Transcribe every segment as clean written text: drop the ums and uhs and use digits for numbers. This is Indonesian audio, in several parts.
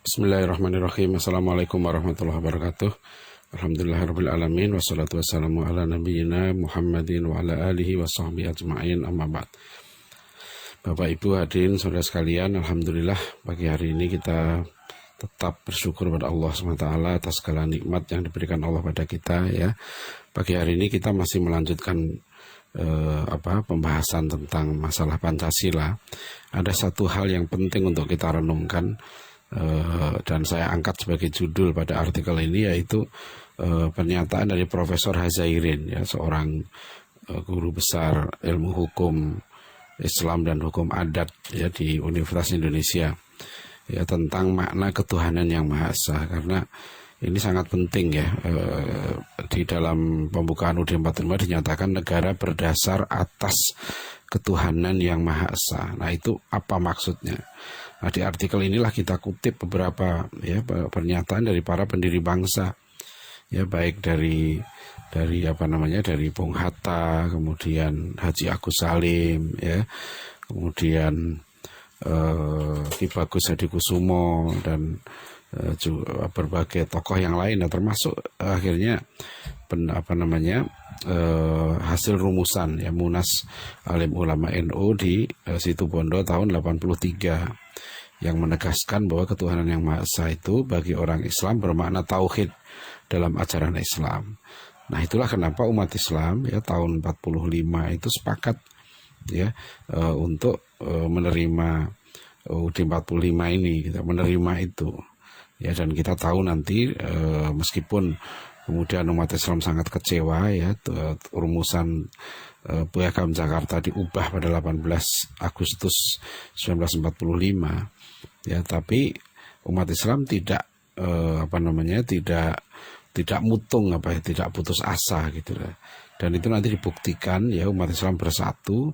Bismillahirrahmanirrahim. Assalamualaikum warahmatullahi wabarakatuh. Alhamdulillahirabbil alamin wassalatu wassalamu ala nabiyyina Muhammadin wa ala alihi washabbihi ajmain, amma ba'd. Bapak Ibu hadirin saudara sekalian, alhamdulillah pagi hari ini kita tetap bersyukur pada Allah SWT atas segala nikmat yang diberikan Allah pada kita ya. Pagi hari ini kita masih melanjutkan pembahasan tentang masalah Pancasila. Ada satu hal yang penting untuk kita renungkan, dan saya angkat sebagai judul pada artikel ini, yaitu pernyataan dari Profesor Hazairin, ya, seorang guru besar ilmu hukum Islam dan hukum adat ya di Universitas Indonesia, ya, tentang makna ketuhanan yang Maha Esa. Karena ini sangat penting ya, di dalam pembukaan UUD 45 dinyatakan negara berdasar atas ketuhanan yang Maha Esa. Nah, itu apa maksudnya? Nah, di artikel inilah kita kutip beberapa ya pernyataan dari para pendiri bangsa, ya, baik dari Bung Hatta, kemudian Haji Agus Salim, ya, kemudian Ki Bagus Hadikusumo, dan juga berbagai tokoh yang lain, termasuk akhirnya hasil rumusan ya Munas Alim Ulama NU di Situbondo tahun 83 yang menegaskan bahwa ketuhanan yang Maha Esa itu bagi orang Islam bermakna tauhid dalam ajaran Islam. Nah, itulah kenapa umat Islam ya tahun 45 itu sepakat ya untuk menerima UUD 45 ini, kita menerima itu. Ya, dan kita tahu nanti meskipun kemudian umat Islam sangat kecewa ya, rumusan Piagam Jakarta diubah pada 18 Agustus 1945 ya, tapi umat Islam tidak tidak mutung tidak putus asa gitu lah. Dan itu nanti dibuktikan ya, umat Islam bersatu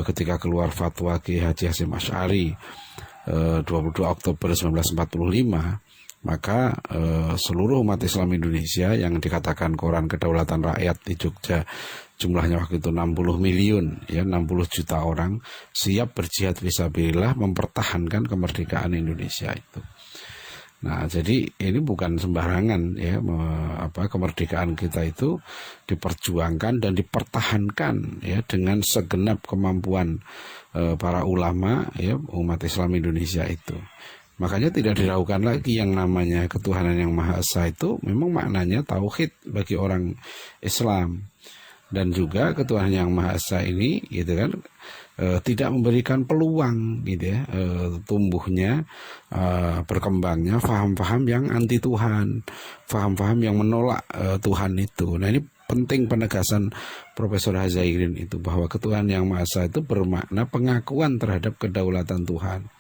ketika keluar fatwa Ki Haji Hasyim Asy'ari 22 Oktober 1945, maka seluruh umat Islam Indonesia yang dikatakan Koran Kedaulatan Rakyat di Jogja, jumlahnya waktu itu 60 miliun, ya, 60 juta orang, siap berjihad fisabilillah mempertahankan kemerdekaan Indonesia itu. Nah, jadi ini bukan sembarangan ya, kemerdekaan kita itu diperjuangkan dan dipertahankan ya dengan segenap kemampuan para ulama ya umat Islam Indonesia itu. Makanya tidak diragukan lagi yang namanya ketuhanan yang Maha Esa itu memang maknanya tauhid bagi orang Islam. Dan juga ketuhanan yang Maha Esa ini gitu kan tidak memberikan peluang gitu ya tumbuhnya berkembangnya faham-faham yang anti Tuhan, faham-faham yang menolak Tuhan itu. Nah, ini penting penegasan Profesor Hazairin itu, bahwa ketuhanan yang Maha Esa itu bermakna pengakuan terhadap kedaulatan Tuhan.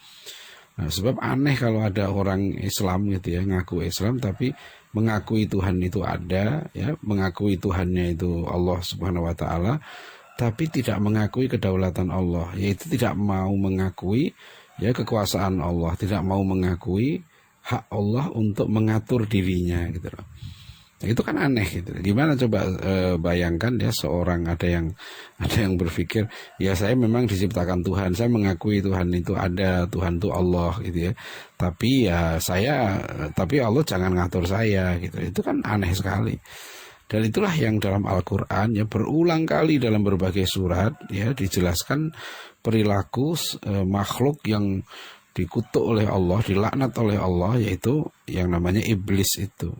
Nah, sebab aneh kalau ada orang Islam gitu ya, ngaku Islam tapi mengakui Tuhan itu ada ya, mengakui Tuhannya itu Allah Subhanahu wa taala, tapi tidak mengakui kedaulatan Allah, yaitu tidak mau mengakui ya kekuasaan Allah, tidak mau mengakui hak Allah untuk mengatur dirinya gitu loh. Nah, itu kan aneh gitu. Gimana coba bayangkan ya, seorang ada yang berpikir, ya saya memang diciptakan Tuhan, saya mengakui Tuhan itu ada, Tuhan itu Allah gitu ya. Tapi Allah jangan ngatur saya gitu. Itu kan aneh sekali. Dan itulah yang dalam Al-Qur'an ya berulang kali dalam berbagai surat ya dijelaskan perilaku makhluk yang dikutuk oleh Allah, dilaknat oleh Allah, yaitu yang namanya iblis itu.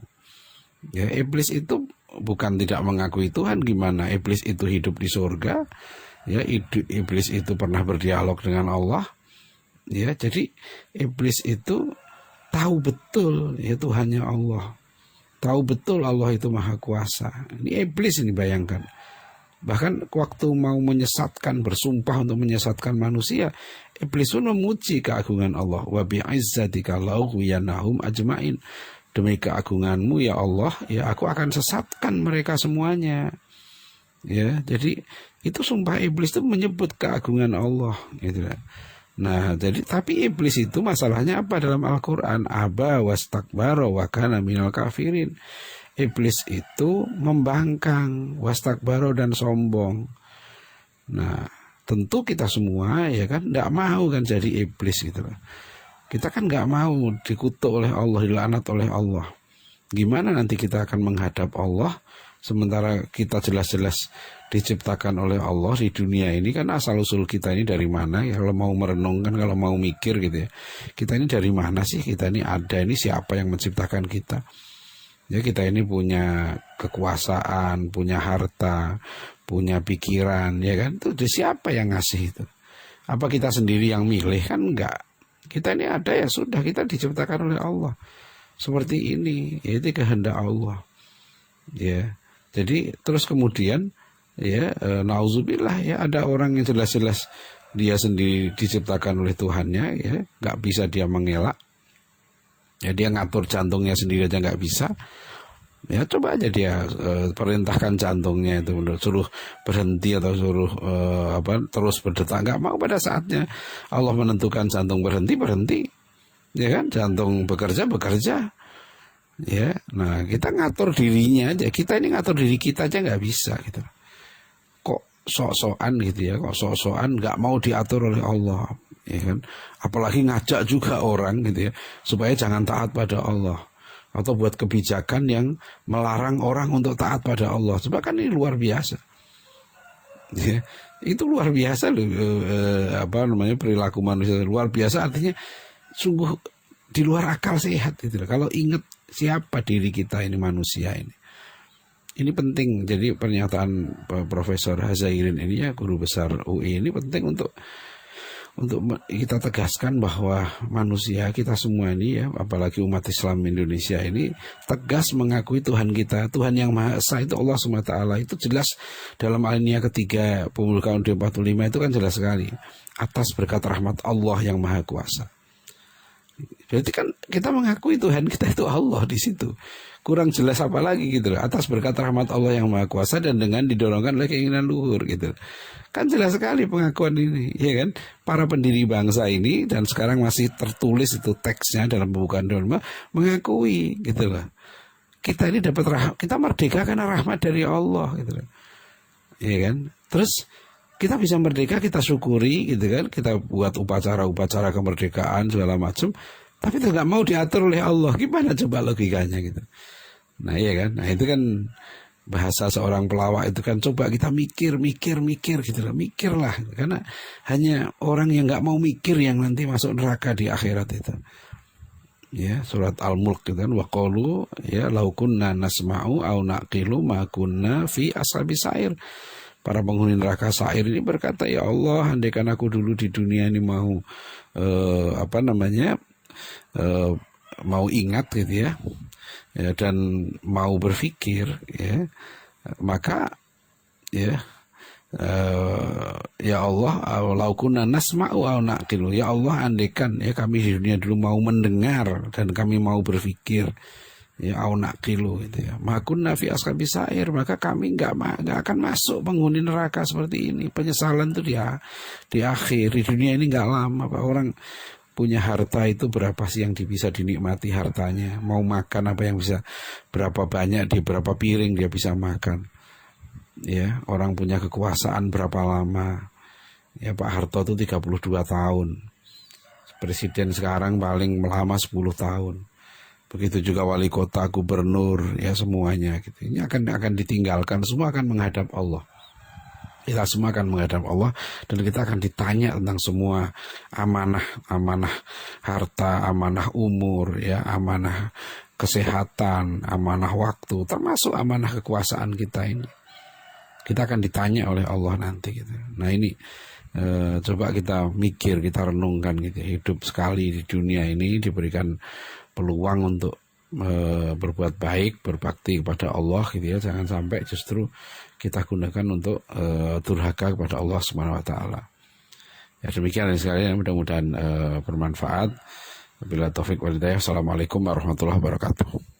Ya, iblis itu bukan tidak mengakui Tuhan, gimana? Iblis itu hidup di surga, ya, iblis itu pernah berdialog dengan Allah, ya. Jadi iblis itu tahu betul ya Tuhannya Allah, tahu betul Allah itu maha kuasa. Ini iblis ini, bayangkan. Bahkan waktu mau menyesatkan, bersumpah untuk menyesatkan manusia, iblis pun memuji keagungan Allah. Wa bi'izzatika la'ughwiyanahum ajmain. Demi keagunganmu ya Allah, ya aku akan sesatkan mereka semuanya. Ya, jadi itu sumpah iblis itu menyebut keagungan Allah gitu. Nah, jadi tapi iblis itu masalahnya apa dalam Al-Qur'an? Aba wastakbara wa kana minal kafirin. Iblis itu membangkang, wastakbara, dan sombong. Nah, tentu kita semua ya kan tidak mau kan jadi iblis gitu loh. Kita kan nggak mau dikutuk oleh Allah, dilaknat oleh Allah. Gimana nanti kita akan menghadap Allah sementara kita jelas-jelas diciptakan oleh Allah di dunia ini? Kan asal usul kita ini dari mana ya, kalau mau merenungkan, kalau mau mikir gitu ya, kita ini dari mana sih, kita ini ada, ini siapa yang menciptakan kita ya? Kita ini punya kekuasaan, punya harta, punya pikiran ya kan, itu siapa yang ngasih itu? Apa kita sendiri yang milih? Kan enggak. Kita ini ada ya sudah, kita diciptakan oleh Allah seperti ini, yaitu kehendak Allah ya. Jadi terus kemudian ya, nauzubillah ya, ada orang yang jelas-jelas dia sendiri diciptakan oleh Tuhannya ya, nggak bisa dia mengelak ya, dia ngatur jantungnya sendiri aja nggak bisa ya. Coba aja dia perintahkan jantungnya itu suruh berhenti atau suruh terus berdetak, nggak mau. Pada saatnya Allah menentukan jantung berhenti ya kan, jantung bekerja ya. Nah, kita ngatur dirinya aja, kita ini ngatur diri kita aja nggak bisa gitu. Kok sok-sokan gitu ya, kok sok-sokan nggak mau diatur oleh Allah ya kan. Apalagi ngajak juga orang gitu ya supaya jangan taat pada Allah, atau buat kebijakan yang melarang orang untuk taat pada Allah. Sebab kan ini luar biasa ya, itu luar biasa loh, perilaku manusia luar biasa, artinya sungguh di luar akal sehat gitu loh. Kalau ingat siapa diri kita ini, manusia ini penting. Jadi pernyataan Profesor Hazairin ini ya, guru besar UI ini penting untuk kita tegaskan bahwa manusia kita semua ini ya, apalagi umat Islam Indonesia ini, tegas mengakui Tuhan kita, Tuhan yang Maha Esa itu Allah SWT. Itu jelas dalam alinea ketiga Pembukaan UUD 45 itu kan jelas sekali, atas berkat rahmat Allah yang Maha Kuasa. Berarti kan kita mengakui Tuhan kita itu Allah di situ. Kurang jelas apa lagi gitu loh. Atas berkat rahmat Allah yang Maha Kuasa dan dengan didorongkan oleh keinginan luhur gitu. Kan jelas sekali pengakuan ini, ya kan? Para pendiri bangsa ini, dan sekarang masih tertulis itu teksnya dalam Pembukaan UUD 45, mengakui gitu loh. Kita ini dapat kita merdeka karena rahmat dari Allah gitu loh. Ya kan? Terus kita bisa merdeka, kita syukuri gitu kan, kita buat upacara kemerdekaan segala macam, tapi itu nggak mau diatur oleh Allah. Gimana coba logikanya gitu? Nah iya kan, nah itu kan bahasa seorang pelawak itu kan, coba kita mikir gitu loh, mikirlah, karena hanya orang yang nggak mau mikir yang nanti masuk neraka di akhirat itu. Ya, surat Al-Mulk gitu kan, waqalu ya law kunna nasma'u aw naqilu ma kunna fi ashabis sa'ir. Para penghuni neraka Sa'ir ini berkata, ya Allah, andaikan aku dulu di dunia ini mau mau ingat gitu ya, dan mau berpikir ya, maka ya ya Allah, law kunna nasma'u aw naqilu, ya Allah, andaikan ya kami di dunia dulu mau mendengar dan kami mau berpikir ya, au naqilu gitu ya, makunna fi ashabis sa'ir, maka kami nggak akan masuk penghuni neraka seperti ini. Penyesalan itu dia di akhir, di dunia ini nggak lama. Pak, orang punya harta itu berapa sih yang bisa dinikmati hartanya? Mau makan apa yang bisa, berapa banyak dia, berapa piring dia bisa makan ya. Orang punya kekuasaan berapa lama ya, Pak Harto itu 32 tahun, presiden sekarang paling lama 10 tahun. Begitu juga wali kota, gubernur, ya semuanya gitu. Ini akan ditinggalkan, semua akan menghadap Allah. Kita semua akan menghadap Allah, dan kita akan ditanya tentang semua amanah harta, amanah umur, ya, amanah kesehatan, amanah waktu, termasuk amanah kekuasaan kita ini. Kita akan ditanya oleh Allah nanti gitu. Nah ini coba kita mikir, kita renungkan gitu. Hidup sekali di dunia ini, diberikan peluang untuk berbuat baik, berbakti kepada Allah gitu ya. Jangan sampai justru kita gunakan untuk durhaka kepada Allah Subhanahu wa taala. Ya demikian sekalian, mudah-mudahan bermanfaat. Wabillahi taufik wal hidayah. Assalamualaikum warahmatullahi wabarakatuh.